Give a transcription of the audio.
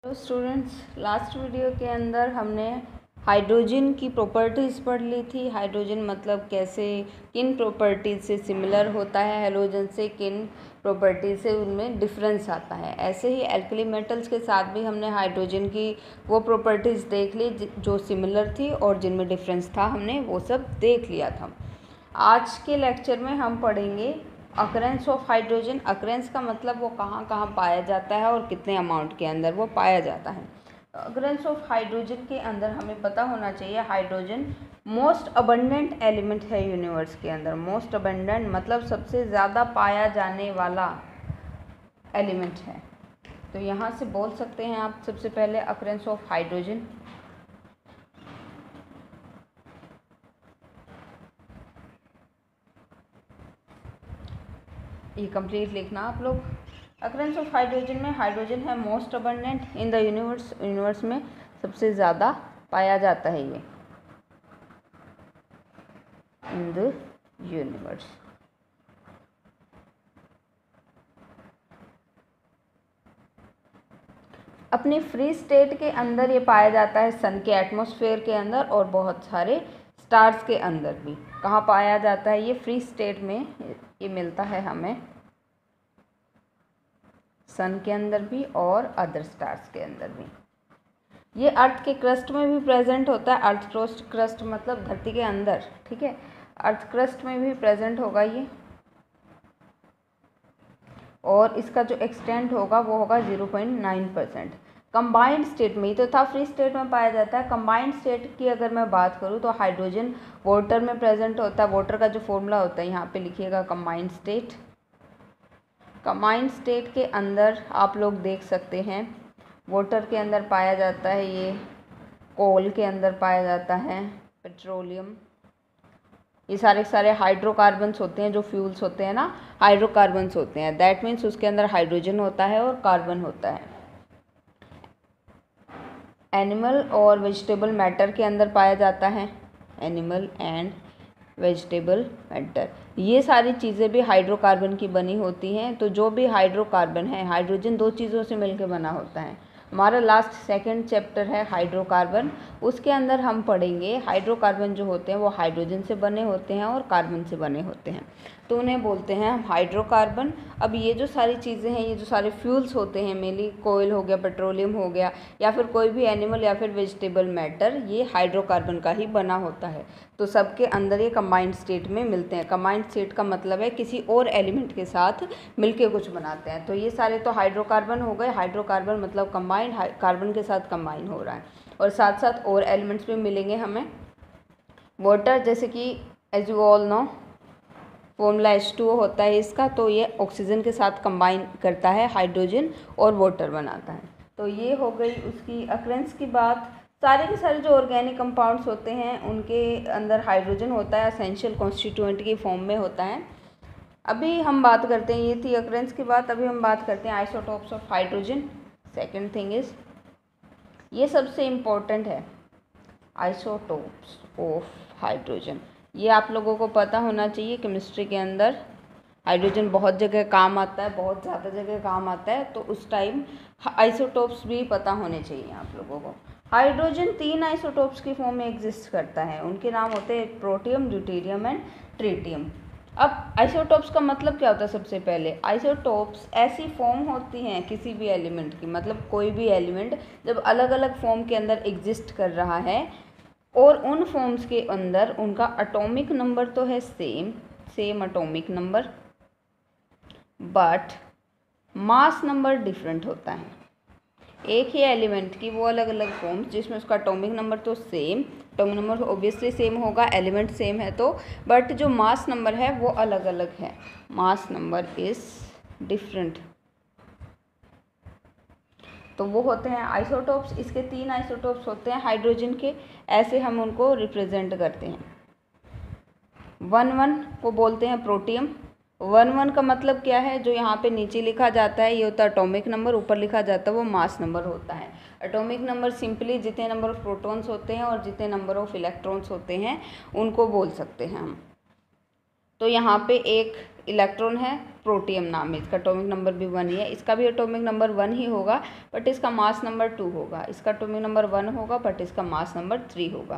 Hello students, last video के अंदर हमने हाइड्रोजन की प्रॉपर्टीज़ पढ़ ली थी। हाइड्रोजन मतलब कैसे, किन प्रॉपर्टीज़ से सिमिलर होता है हैलोजन से, किन प्रॉपर्टीज़ से उनमें डिफरेंस आता है। ऐसे ही एल्कली मेटल्स के साथ भी हमने हाइड्रोजन की वो प्रॉपर्टीज़ देख ली जो सिमिलर थी और जिनमें डिफरेंस था, हमने वो सब देख लिया था। आज के लेक्चर में हम पढ़ेंगे अकरेंस ऑफ हाइड्रोजन। अकरेंस का मतलब वो कहाँ कहाँ पाया जाता है और कितने अमाउंट के अंदर वो पाया जाता है। अकरेंस ऑफ हाइड्रोजन के अंदर हमें पता होना चाहिए हाइड्रोजन मोस्ट अबंडेंट एलिमेंट है यूनिवर्स के अंदर। मोस्ट अबंडेंट मतलब सबसे ज़्यादा पाया जाने वाला एलिमेंट है। तो यहाँ से बोल सकते हैं आप सबसे पहले अकरेंस ऑफ हाइड्रोजन। ये कंप्लीट लिखना आप लोग। अकरेंस ऑफ हाइड्रोजन में हाइड्रोजन है most abundant in the universe. Universe में सबसे ज़्यादा पाया जाता है ये इन द यूनिवर्स। अपनी फ्री स्टेट के अंदर ये पाया जाता है सन के एटमॉस्फेयर के अंदर और बहुत सारे स्टार्स के अंदर भी। कहाँ पाया जाता है ये? फ्री स्टेट में ये मिलता है हमें सन के अंदर भी और अदर स्टार्स के अंदर भी। ये अर्थ के क्रस्ट में भी प्रेजेंट होता है। अर्थ क्रस्ट मतलब धरती के अंदर, ठीक है। अर्थ क्रस्ट में भी प्रेजेंट होगा ये, और इसका जो एक्सटेंट होगा वो होगा 0.9%। कंबाइंड स्टेट में, ये तो था फ्री स्टेट में पाया जाता है। कंबाइंड स्टेट की अगर मैं बात करूँ तो हाइड्रोजन वाटर में प्रेजेंट होता है। वाटर का जो फॉर्मूला होता है यहाँ पे लिखिएगा कंबाइंड स्टेट। कंबाइंड स्टेट के अंदर आप लोग देख सकते हैं वाटर के अंदर पाया जाता है ये, कोल के अंदर पाया जाता है पेट्रोलियम। ये सारे हाइड्रोकार्बन्स होते हैं, जो फ्यूल्स होते हैं ना, हाइड्रोकार्बन्स होते हैं। दैट मीन्स उसके अंदर हाइड्रोजन होता है और कार्बन होता है। एनिमल और वेजिटेबल मैटर के अंदर पाया जाता है, एनिमल एंड वेजिटेबल मैटर। ये सारी चीज़ें भी हाइड्रोकार्बन की बनी होती हैं। तो जो भी हाइड्रोकार्बन है, हाइड्रोजन दो चीज़ों से मिलकर बना होता है। हमारा लास्ट सेकंड चैप्टर है हाइड्रोकार्बन। उसके अंदर हम पढ़ेंगे हाइड्रोकार्बन जो होते हैं वो हाइड्रोजन से बने होते हैं और कार्बन से बने होते हैं, तो उन्हें बोलते हैं हम हाइड्रोकार्बन। अब ये जो सारी चीज़ें हैं, ये जो सारे फ्यूल्स होते हैं, मेनली कोयल हो गया, पेट्रोलियम हो गया, या फिर कोई भी एनिमल या फिर वेजिटेबल मैटर, ये हाइड्रोकार्बन का ही बना होता है। तो सबके अंदर ये कंबाइंड स्टेट में मिलते हैं। कंबाइंड स्टेट का मतलब है किसी और एलिमेंट के साथ मिलके कुछ बनाते हैं। तो ये सारे तो हाइड्रोकार्बन हो गए। हाइड्रोकार्बन मतलब कंबाइंड, कार्बन के साथ कंबाइन हो रहा है, और साथ साथ और एलिमेंट्स भी मिलेंगे हमें। वाटर, जैसे कि as you all know formula H2O होता है इसका, तो ये ऑक्सीजन के साथ कंबाइन करता है हाइड्रोजन और वाटर बनाता है। तो ये हो गई उसकी अकरेंस की बात। सारे के सारे जो ऑर्गेनिक कंपाउंड्स होते हैं उनके अंदर हाइड्रोजन होता है, एसेंशियल कॉन्स्टिट्यूएंट की फॉर्म में होता है। अभी हम बात करते हैं, ये थी अकरेंस की बात। अभी हम बात करते हैं isotopes of hydrogen. Second thing is, ये सबसे इम्पोर्टेंट है, आइसोटोप्स ऑफ हाइड्रोजन। ये आप लोगों को पता होना चाहिए। केमिस्ट्री के अंदर हाइड्रोजन बहुत जगह काम आता है, बहुत ज़्यादा जगह काम आता है, तो उस टाइम आइसोटोप्स भी पता होने चाहिए आप लोगों को। हाइड्रोजन 3 आइसोटोप्स की फॉर्म में एग्जिस्ट करता है। उनके नाम होते हैं प्रोटियम, ड्यूटेरियम एंड ट्रिटियम। अब आइसोटोप्स का मतलब क्या होता है? सबसे पहले आइसोटोप्स ऐसी फॉर्म होती हैं किसी भी एलिमेंट की, मतलब कोई भी एलिमेंट जब अलग अलग फॉर्म के अंदर एग्जिस्ट कर रहा है और उन फॉर्म्स के अंदर उनका एटॉमिक नंबर तो है same atomic number, but mass number different होता है। एक ही एलिमेंट की वो अलग अलग फॉर्म्स जिसमें उसका एटॉमिक नंबर तो same, atomic number obviously same होगा, एलिमेंट सेम है तो, बट जो मास नंबर है वो अलग अलग है। Mass number is different. तो वो होते हैं आइसोटोप्स। इसके 3 आइसोटोप्स होते हैं हाइड्रोजन के, ऐसे हम उनको रिप्रेजेंट करते हैं। 1,1 को बोलते हैं प्रोटियम। 1,1 का मतलब क्या है? जो यहाँ पे नीचे लिखा जाता है ये होता है एटॉमिक नंबर, ऊपर लिखा जाता है वो मास नंबर होता है। एटॉमिक नंबर सिंपली जितने नंबर ऑफ प्रोटॉन्स होते हैं और जितने नंबर ऑफ इलेक्ट्रॉन्स होते हैं उनको बोल सकते हैं हम। तो यहाँ पे एक इलेक्ट्रॉन है प्रोटियम नाम है, इसका एटॉमिक नंबर भी 1 ही है, इसका भी एटॉमिक नंबर 1 ही होगा बट इसका मास नंबर 2 होगा, इसका एटॉमिक नंबर 1 होगा बट इसका मास नंबर 3 होगा।